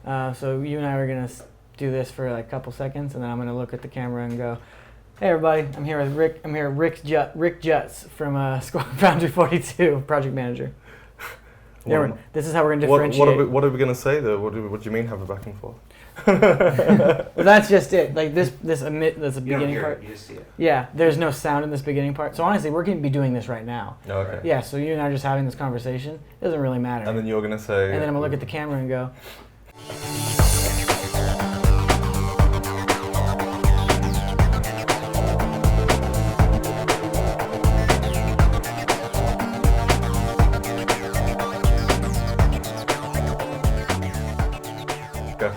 So you and I are gonna do this for like a couple seconds, and then I'm gonna look at the camera and go, "Hey everybody, I'm here with Rick. I'm here with Rick Jutz from Squadron 42, project manager." This is how we're gonna differentiate. What are we gonna say though? What do you mean have a back and forth? Well, that's just it. Like this a beginning part. You just see it. Yeah, there's no sound in this beginning part. So honestly, we're going to be doing this right now. Oh, okay. Yeah, so you and I are just having this conversation. It doesn't really matter. And then you're going to say... And then I'm going to look at the camera and go...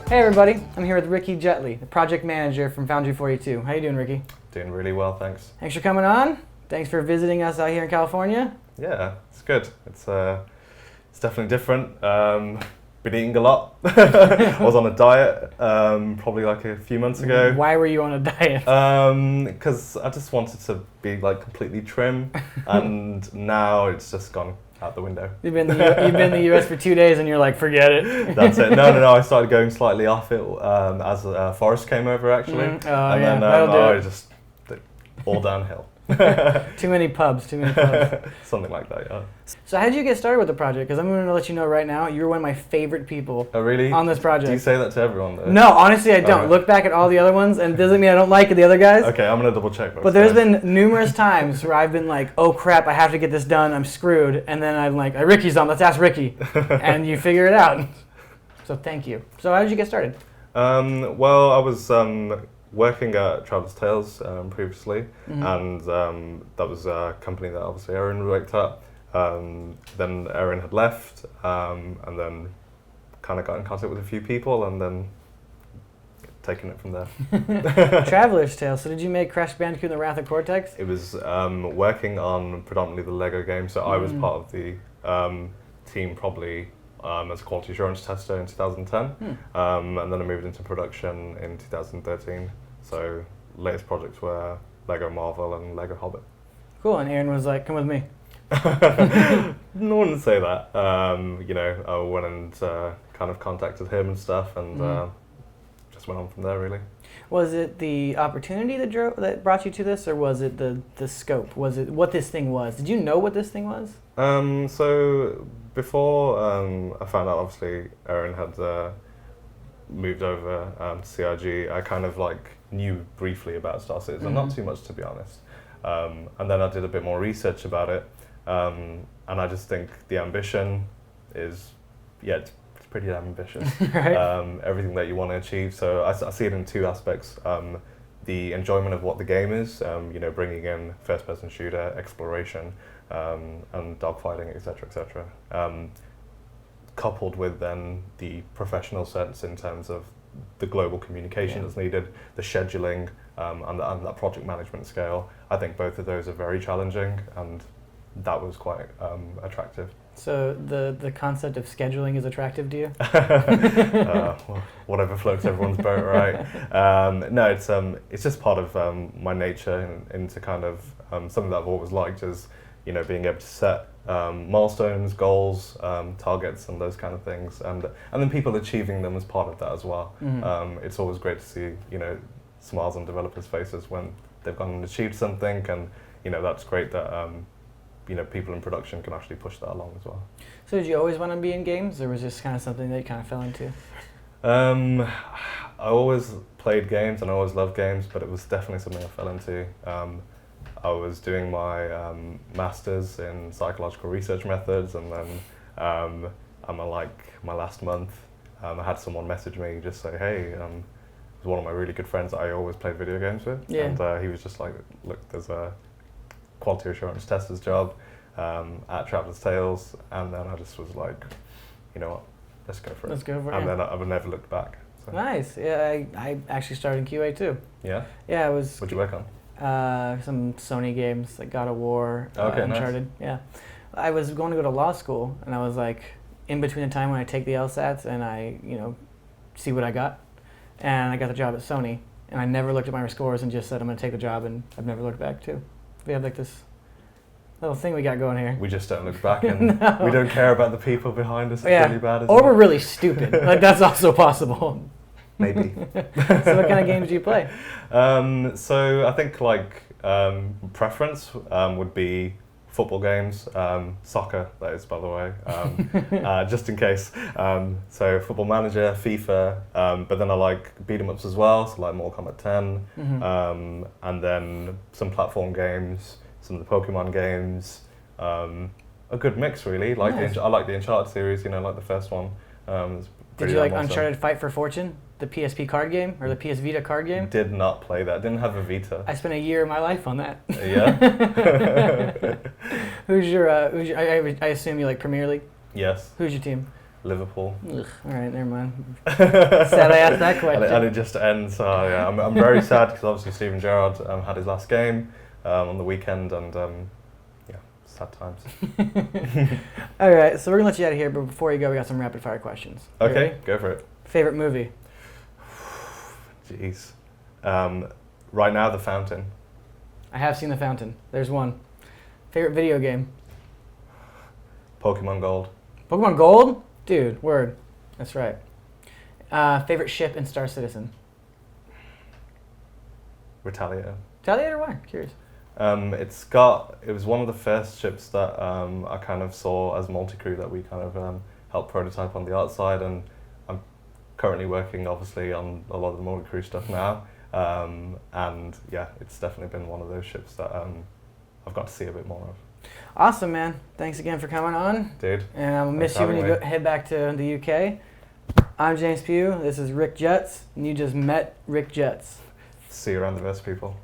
Hey everybody, I'm here with Ricky Jutley, the project manager from Foundry 42. How you doing, Ricky? Doing really well, thanks. Thanks for coming on. Thanks for visiting us out here in California. Yeah, it's good. It's definitely different. Been eating a lot. I was on a diet probably like a few months ago. Why were you on a diet? Because I just wanted to be like completely trim, and now it's just gone out the window. You've been in the US for 2 days and you're like, forget it. That's it. No. I started going slightly off it as Forrest came over actually. Oh, and yeah, that'll do it. Just all downhill. Too many pubs. Something like that, yeah. So how did you get started with the project? Because I'm going to let you know right now, you're one of my favorite people on this project. Do you say that to everyone though? No, honestly I don't. Look back at all the other ones and it doesn't mean I don't like the other guys. Okay, I'm going to double check. But there's been numerous times where I've been like, oh crap, I have to get this done, I'm screwed. And then I'm like, Ricky's on, let's ask Ricky. And you figure it out. So thank you. So how did you get started? Well, I was working at Traveller's Tales previously, and that was a company that obviously Erin worked at. Then Erin had left, and then kind of got in contact with a few people, and then taking it from there. Traveller's Tales. So did you make Crash Bandicoot and the Wrath of Cortex? It was working on predominantly the Lego game, so I was part of the team probably as a quality assurance tester in 2010, and then I moved into production in 2013. So latest projects were Lego Marvel and Lego Hobbit. Cool, and Aaron was like, come with me. No one would say that. I went and kind of contacted him and stuff, and just went on from there really. Was it the opportunity that brought you to this, or was it the scope? Was it what this thing was? Did you know what this thing was? So before I found out, obviously, Erin had moved over to CRG, I kind of like knew briefly about Star Citizen, not too much to be honest. And then I did a bit more research about it, and I just think the ambition is, it's pretty damn ambitious. Right. Everything that you want to achieve. So I see it in two aspects. The enjoyment of what the game is, bringing in first-person shooter, exploration, and dogfighting, etc., coupled with then the professional sense in terms of the global communication that's needed, the scheduling, and that project management scale. I think both of those are very challenging, and that was quite attractive. So the concept of scheduling is attractive to you? Well, whatever floats everyone's boat, right? No, it's just part of my nature into kind of something that I've always liked is, being able to set milestones, goals, targets, and those kind of things, and then people achieving them as part of that as well. It's always great to see, smiles on developers' faces when they've gone and achieved something, and that's great that people in production can actually push that along as well. So did you always want to be in games, or was this kind of something that you kind of fell into? I always played games and I always loved games, but it was definitely something I fell into. I was doing my master's in psychological research methods, and then my last month, I had someone message me just say, hey, it was one of my really good friends that I always played video games with, and he was just like, look, there's a quality assurance tester's job at Traveller's Tales, and then I just was like, you know what, let's go for it. Let's go for it. And then I've never looked back. So. Nice. Yeah, I actually started in QA too. Yeah? Yeah, I was... What'd you work on? Some Sony games like God of War, Okay, Uncharted. Nice. Yeah, I was going to go to law school, and I was like, in between the time when I take the LSATs and I, see what I got, and I got the job at Sony, and I never looked at my scores and just said I'm going to take the job, and I've never looked back too. We have like this little thing we got going here. We just don't look back, and No. we don't care about the people behind us. It's Yeah. really bad, isn't Or we're it? really stupid. Like, that's also possible. Maybe. So what kind of games do you play? So I think like preference would be football games, soccer, that is, by the way, just in case. So Football Manager, FIFA, but then I like beat 'em ups as well, so like Mortal Kombat 10, Mm-hmm. and then some platform games, some of the Pokemon games, a good mix really. Like Nice. I like the Uncharted series, you know, like the first one. It's Did pretty you like damn awesome. Uncharted Fight for Fortune? The PSP card game? Or the PS Vita card game? Did not play that. Didn't have a Vita. I spent a year of my life on that. Yeah. Who's your I assume you like Premier League? Yes. Who's your team? Liverpool. Ugh, all right, never mind. Sad I asked that question. And it just ends. Yeah, I'm very sad because obviously Steven Gerrard had his last game on the weekend, and yeah, sad times. All right, so we're gonna let you out of here, but before you go, we got some rapid fire questions. You Okay, ready? go for it. Favorite movie? Jeez. Right now, The Fountain. I have seen The Fountain. There's one. Favorite video game? Pokemon Gold. Pokemon Gold? Dude, word. That's right. Favorite ship in Star Citizen? Retaliator. Retaliator? Why? Curious. It was one of the first ships that I kind of saw as multi-crew that we kind of helped prototype on the art side, and I'm currently working obviously on a lot of the multi-crew stuff now, and yeah, it's definitely been one of those ships that I've got to see a bit more of. Awesome, man. Thanks again for coming on. Dude. And I'll miss Thanks you for when you having me. head back to the UK. I'm James Pugh. This is Rick Jets, and you just met Rick Jets. See you around the verse, people.